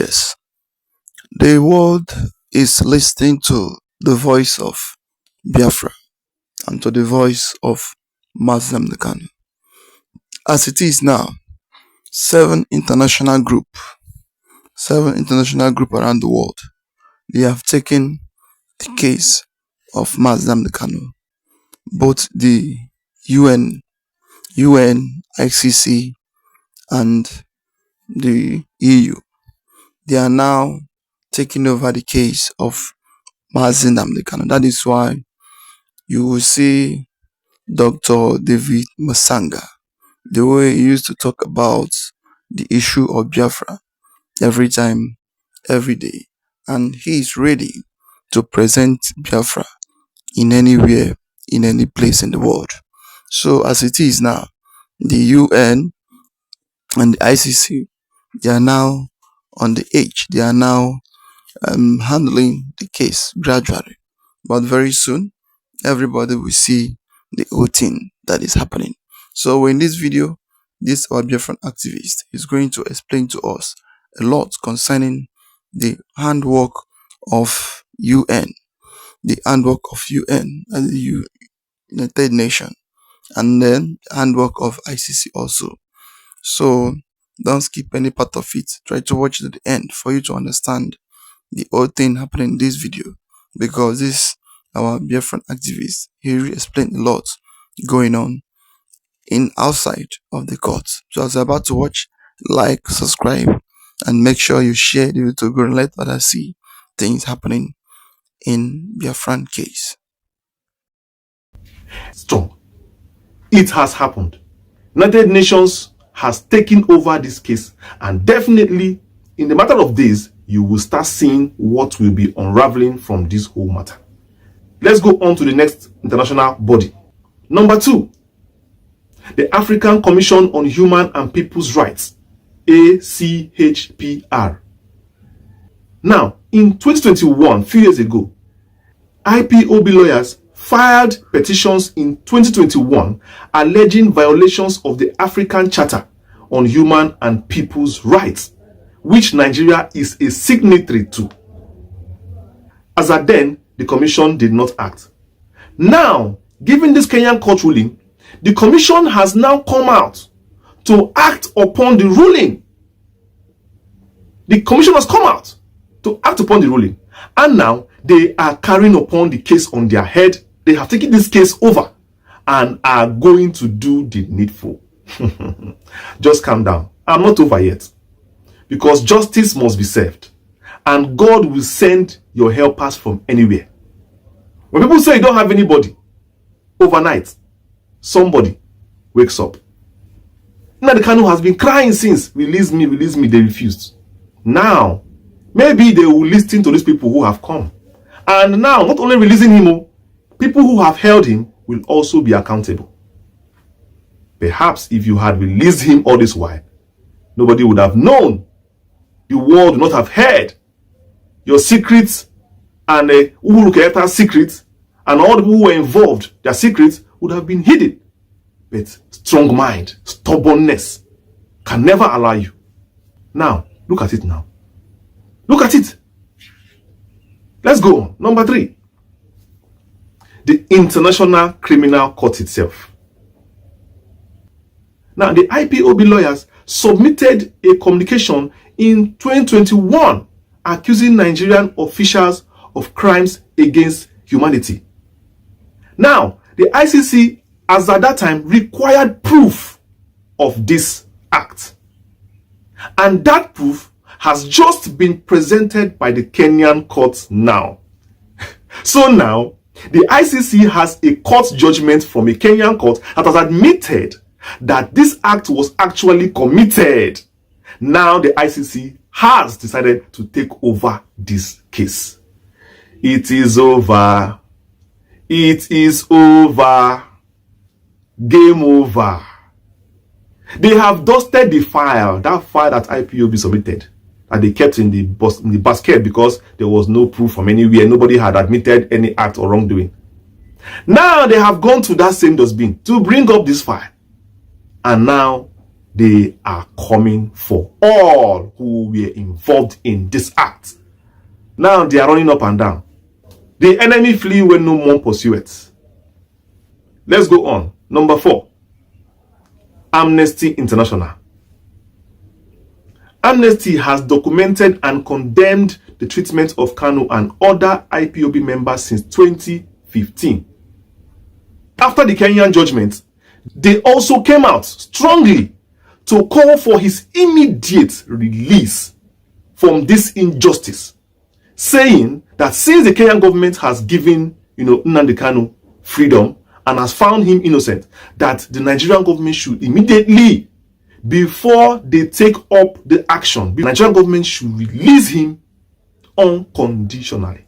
Yes, the world is listening to the voice of Biafra and to the voice of Nnamdi Kanu. As it is now, seven international group, around the world, they have taken the case of Nnamdi Kanu. Both the UN, ICC, and the EU, they are now taking over the case of Nnamdi Kanu. That is why you will see Dr. David Masanga, the way he used to talk about the issue of Biafra every time, every day, and he is ready to present Biafra in anywhere, in any place in the world. So as it is now, the UN and the ICC, they are now on the edge. They are now handling the case gradually, but very soon everybody will see the whole thing that is happening. So in this video, this our Biafran activist is going to explain to us a lot concerning the handwork of UN, and the United Nations, and then handwork of ICC also. So don't skip any part of it. Try to watch to the end for you to understand the whole thing happening in this video, because this our Biafran activist, he really explained a lot going on in outside of the court. So as you're about to watch, like, subscribe, and make sure you share the video to go and let others see things happening in Biafran case. Strong. It has happened. United Nations has taken over this case, and definitely in the matter of days you will start seeing what will be unraveling from this whole matter. Let's go on to the next international body. Number 2, the African Commission on Human and People's Rights, ACHPR. Now, in 2021, few years ago, IPOB lawyers filed petitions in 2021 alleging violations of the African Charter on Human and People's Rights, which Nigeria is a signatory to. As at then, the commission did not act. Now, given this Kenyan court ruling, the commission has now come out to act upon the ruling. The commission has come out to act upon the ruling, and now they are carrying upon the case on their head. They have taken this case over and are going to do the needful. Just calm down. I'm not over yet, because justice must be served, and God will send your helpers from anywhere. When people say you don't have anybody, overnight somebody wakes up. Nnamdi Kanu has been crying since, release me, they refused. Now maybe they will listen to these people who have come, and now not only releasing him, people who have held him will also be accountable. Perhaps if you had released him all this while, nobody would have known. The world would not have heard your secrets, and Uhuru Kenyatta's secrets, and all the people who were involved, their secrets would have been hidden. But strong mind, stubbornness can never allow you. Now, look at it now. Look at it. Let's go on. Number 3. The International Criminal Court itself. Now, the IPOB lawyers submitted a communication in 2021 accusing Nigerian officials of crimes against humanity. Now, the ICC, as at that time, required proof of this act. And that proof has just been presented by the Kenyan courts now. So now, the ICC has a court judgment from a Kenyan court that has admitted that this act was actually committed. Now the ICC has decided to take over this case. It is over. It is over. Game over. They have dusted the file, that file that IPOB submitted, that they kept in the basket because there was no proof from anywhere. Nobody had admitted any act or wrongdoing. Now they have gone to that same dustbin to bring up this file. And now They are coming for all who were involved in this act. Now they are running up and down. The enemy flee when no one pursue it. Let's go on. Number 4, Amnesty International. Amnesty has documented and condemned the treatment of Kanu and other IPOB members since 2015. After the Kenyan judgment, they also came out strongly to call for his immediate release from this injustice, saying that since the Kenyan government has given Nnamdi Kanu freedom and has found him innocent, that the Nigerian government should immediately, before they take up the action, the Nigerian government should release him unconditionally.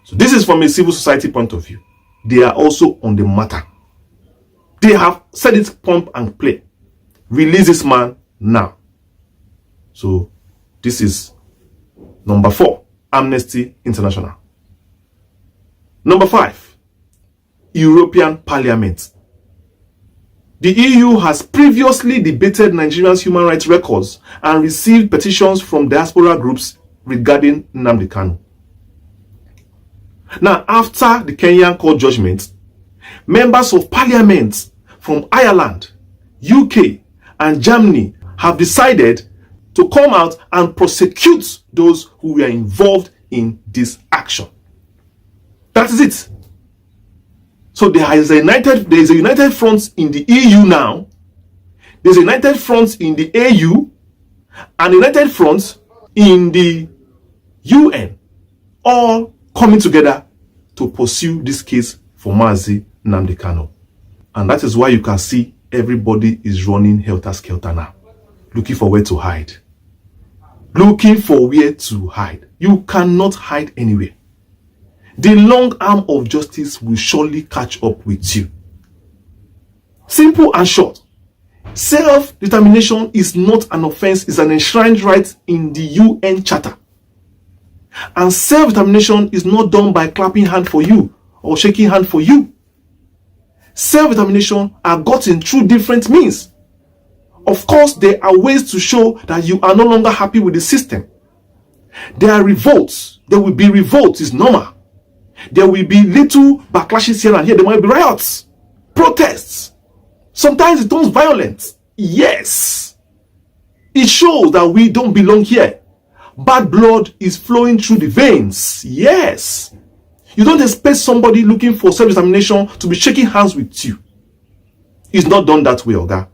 So this is from a civil society point of view. They are also on the matter. They have said it pump and play. Release this man now. So this is number 4, Amnesty International. Number 5, European Parliament. The EU has previously debated Nigeria's human rights records and received petitions from diaspora groups regarding Nnamdi Kanu. Now, after the Kenyan court judgment, members of parliament from Ireland, UK, and Germany have decided to come out and prosecute those who were involved in this action. That is it. So there is a united front in the EU now. There's a united front in the AU and a united front in the UN, all coming together to pursue this case for Mazi Nnamdi Kanu. And that is why you can see everybody is running helter-skelter now, looking for where to hide. Looking for where to hide. You cannot hide anywhere. The long arm of justice will surely catch up with you. Simple and short. Self-determination is not an offense, it's an enshrined right in the UN Charter. And self-determination is not done by clapping hand for you or shaking hand for you. Self-determination are gotten through different means. Of course, there are ways to show that you are no longer happy with the system. There are revolts. There will be revolts. It's normal. There will be little backlashes here and here. There might be riots, protests. Sometimes it turns violent. Yes. It shows that we don't belong here. Bad blood is flowing through the veins. Yes. You don't expect somebody looking for self-determination to be shaking hands with you. It's not done that way, Oga.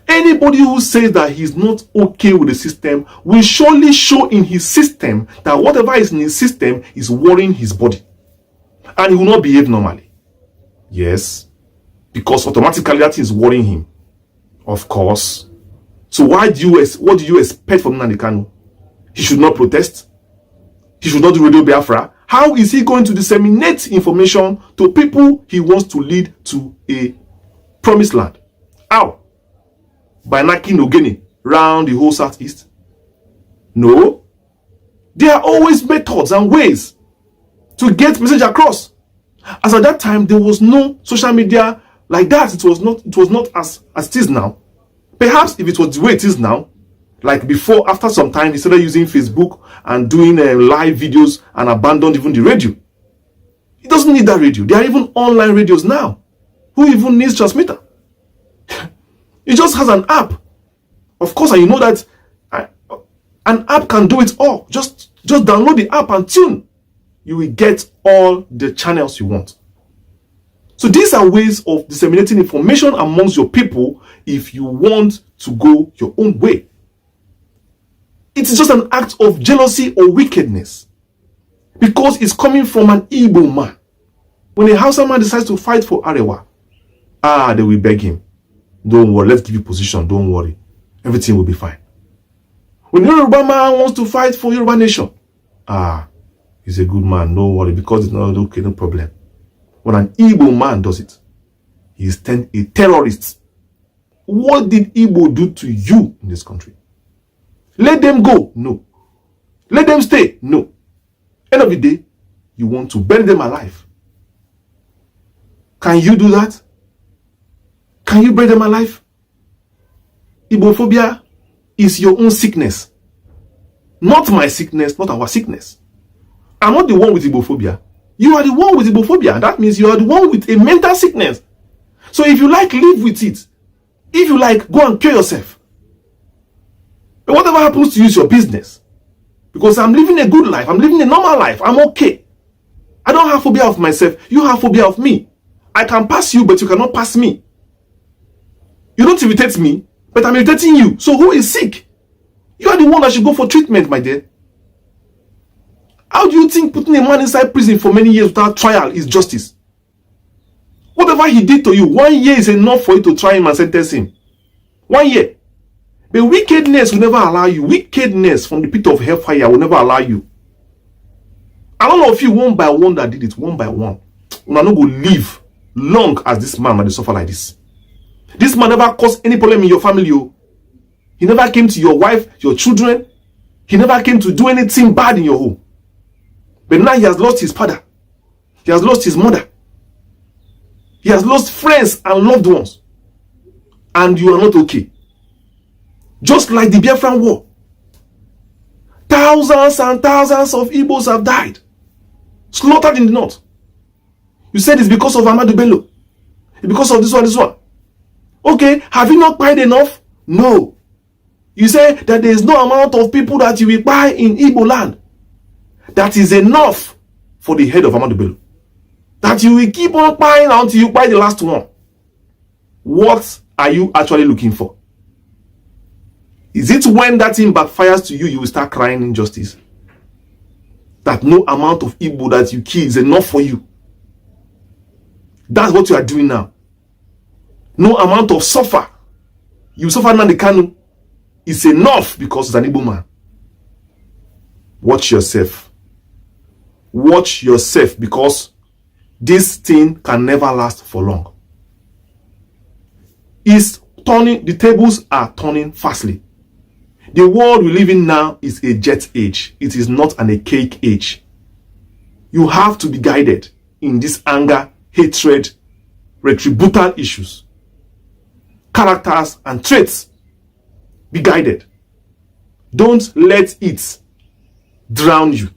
Anybody who says that he's not okay with the system will surely show in his system that whatever is in his system is worrying his body. And he will not behave normally. Yes. Because automatically that is worrying him. Of course. So what do you expect from Nnamdi Kanu? He should not protest. He should not do Radio Biafra. How is he going to disseminate information to people he wants to lead to a promised land? How? By knocking Ogene round the whole Southeast? No. There are always methods and ways to get message across. As at that time, there was no social media like that. It was not as it is now. Perhaps if it was the way it is now, like before, after some time, he started using Facebook and doing live videos and abandoned even the radio. He doesn't need that radio. There are even online radios now. Who even needs transmitter? He just has an app. Of course, and you know that an app can do it all. Just download the app and tune. You will get all the channels you want. So these are ways of disseminating information amongst your people if you want to go your own way. It is just an act of jealousy or wickedness because it's coming from an Igbo man. When a Hausa man decides to fight for Arewa, they will beg him. Don't worry, let's give you position, don't worry. Everything will be fine. When Yoruba man wants to fight for Yoruba nation, he's a good man, don't worry, because it's not okay, no problem. When an Igbo man does it, he is a terrorist. What did Igbo do to you in this country? Let them go? No. Let them stay? No. End of the day, you want to burn them alive. Can you do that? Can you burn them alive? Igbophobia is your own sickness. Not my sickness, not our sickness. I'm not the one with Igbophobia. You are the one with Igbophobia. That means you are the one with a mental sickness. So if you like, live with it. If you like, go and cure yourself. But whatever happens to you is your business. Because I'm living a good life. I'm living a normal life. I'm okay. I don't have phobia of myself. You have phobia of me. I can pass you, but you cannot pass me. You don't irritate me, but I'm irritating you. So who is sick? You are the one that should go for treatment, my dear. How do you think putting a man inside prison for many years without trial is justice? Whatever he did to you, 1 year is enough for you to try him and sentence him. 1 year. But wickedness will never allow you. Wickedness from the pit of hellfire will never allow you. And all of you, one by one, that did it, one by one, you are not going to live long as this man that they suffer like this. This man never caused any problem in your family. He never came to your wife, your children. He never came to do anything bad in your home. But now he has lost his father. He has lost his mother. He has lost friends and loved ones. And you are not okay. Just like the Biafran war. Thousands and thousands of Igbos have died. Slaughtered in the north. You said it's because of Ahmadu Bello. It's because of this one. Okay, have you not cried enough? No. You say that there is no amount of people that you will buy in Igbo land. That is enough for the head of Ahmadu Bello. That you will keep on buying until you buy the last one. What are you actually looking for? Is it when that thing backfires to you, you will start crying injustice? That no amount of Igbo that you kill is enough for you. That's what you are doing now. No amount of suffer. You suffer Nnamdi Kanu is enough because it's an Igbo man. Watch yourself. Watch yourself, because this thing can never last for long. The tables are turning fastly. The world we live in now is a jet age. It is not an archaic age. You have to be guided in this anger, hatred, retributal issues. Characters and traits. Be guided. Don't let it drown you.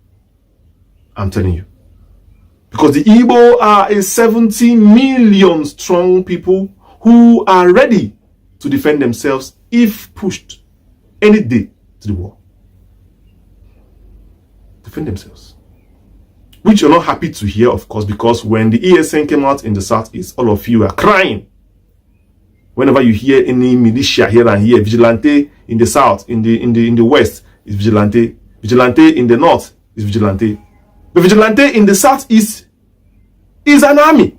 I'm telling you. Because the Igbo are a 70 million strong people who are ready to defend themselves if pushed any day to the war. Defend themselves. Which you're not happy to hear, of course, because when the ESN came out in the Southeast, all of you are crying. Whenever you hear any militia here and here, vigilante in the South, in the West is vigilante. Vigilante in the North is vigilante. But vigilante in the Southeast is an army.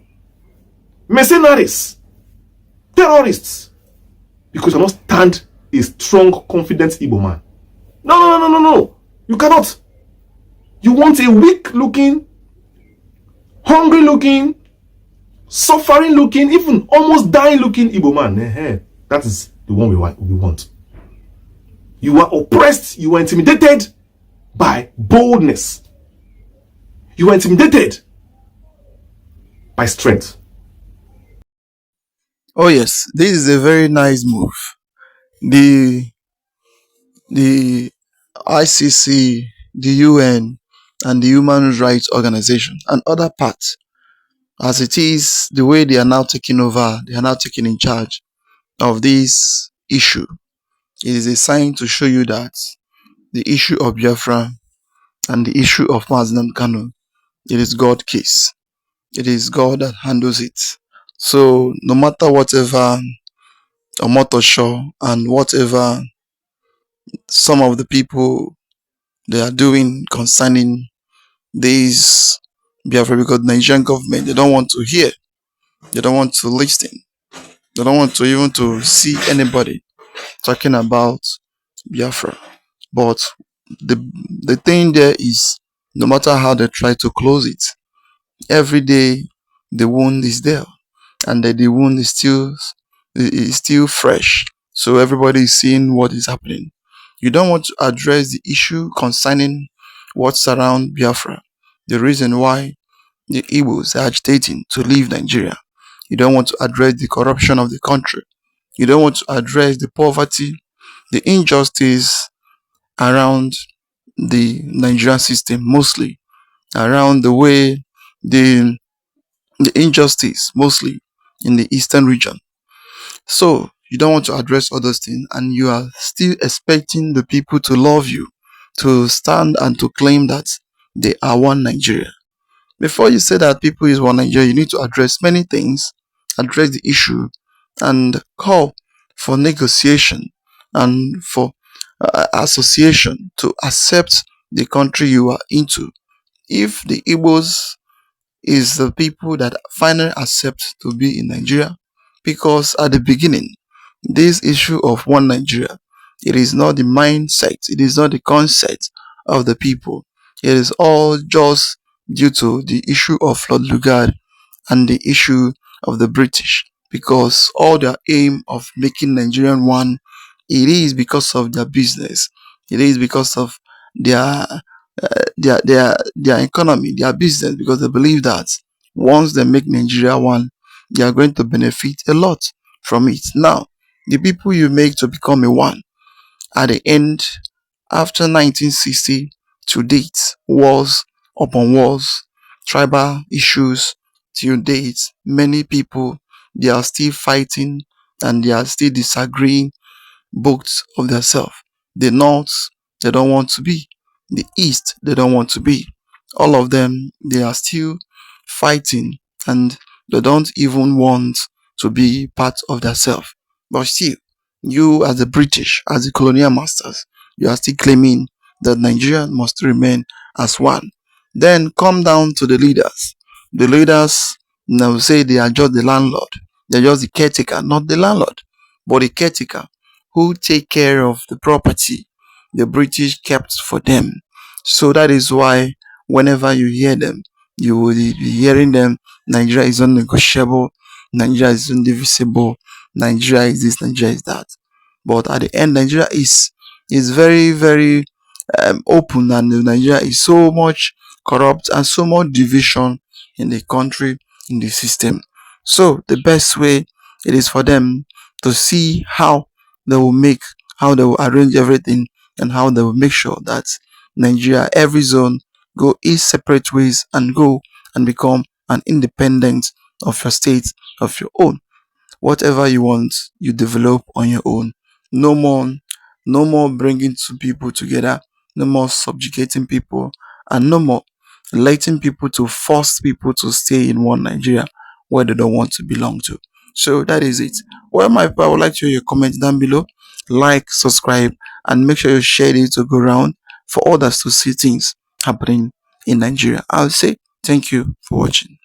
Mercenaries. Terrorists. Because you cannot stand a strong, confident Igbo man. No. You cannot. You want a weak-looking, hungry-looking, suffering-looking, even almost dying-looking Igbo man. That is the one we want. You are oppressed. You are intimidated by boldness. You are intimidated by strength. Oh yes, this is a very nice move. The ICC, the UN, and the Human Rights Organization and other parts, as it is, the way they are now taking over, they are now taking in charge of this issue. It is a sign to show you that the issue of Biafra and the issue of Nnamdi Kanu, it is God's case. It is God that handles it. So no matter whatever Omotosho and whatever some of the people they are doing concerning this Biafra, because the Nigerian government, they don't want to hear, they don't want to listen, they don't want to even to see anybody talking about Biafra. But the thing there is, no matter how they try to close it, every day the wound is there, and the wound is still fresh. So everybody is seeing what is happening. You don't want to address the issue concerning what surrounds Biafra, the reason why the Igbos are agitating to leave Nigeria. You don't want to address the corruption of the country. You don't want to address the poverty, the injustice around the Nigerian system, mostly around the way the the injustice mostly in the eastern region. So you don't want to address all those things, and you are still expecting the people to love you, to stand and to claim that they are one Nigeria. Before you say that people is one Nigeria, you need to address many things, address the issue, and call for negotiation and for association to accept the country you are into. If the Igbos is the people that finally accept to be in Nigeria, because at the beginning, this issue of one Nigeria, it is not the mindset, it is not the concept of the people. It is all just due to the issue of Lord Lugard and the issue of the British, because all their aim of making Nigerian one, it is because of their business, it is because of their their economy, their business, because they believe that once they make Nigeria one, they are going to benefit a lot from it. Now, the people you make to become a one at the end, after 1960 to date, wars upon wars, tribal issues till date, many people, they are still fighting and they are still disagreeing both of themselves. The North, they don't want to be. The East, they don't want to be. All of them, they are still fighting and they don't even want to be part of themselves. But still, you as the British, as the colonial masters, you are still claiming that Nigeria must remain as one. Then come down to the leaders. The leaders now say they are just the landlord. They're just the caretaker, not the landlord, but the caretaker who take care of the property the British kept for them. So that is why whenever you hear them, you will be hearing them. Nigeria is unnegotiable. Nigeria is indivisible. Nigeria is this. Nigeria is that. But at the end, Nigeria is very very open, and Nigeria is so much corrupt and so much division in the country, in the system. So the best way it is for them to see how they will make, how they will arrange everything, and how they will make sure that Nigeria, every zone, go its separate ways and go and become an independent of your state, of your own. Whatever you want, you develop on your own. No more, no more bringing two people together. No more subjugating people, and no more letting people to force people to stay in one Nigeria where they don't want to belong to. So that is it. Well, my people, I would like to hear your comments down below. Like, subscribe, and make sure you share it to go around for others to see things happening in Nigeria. I'll say thank you for watching.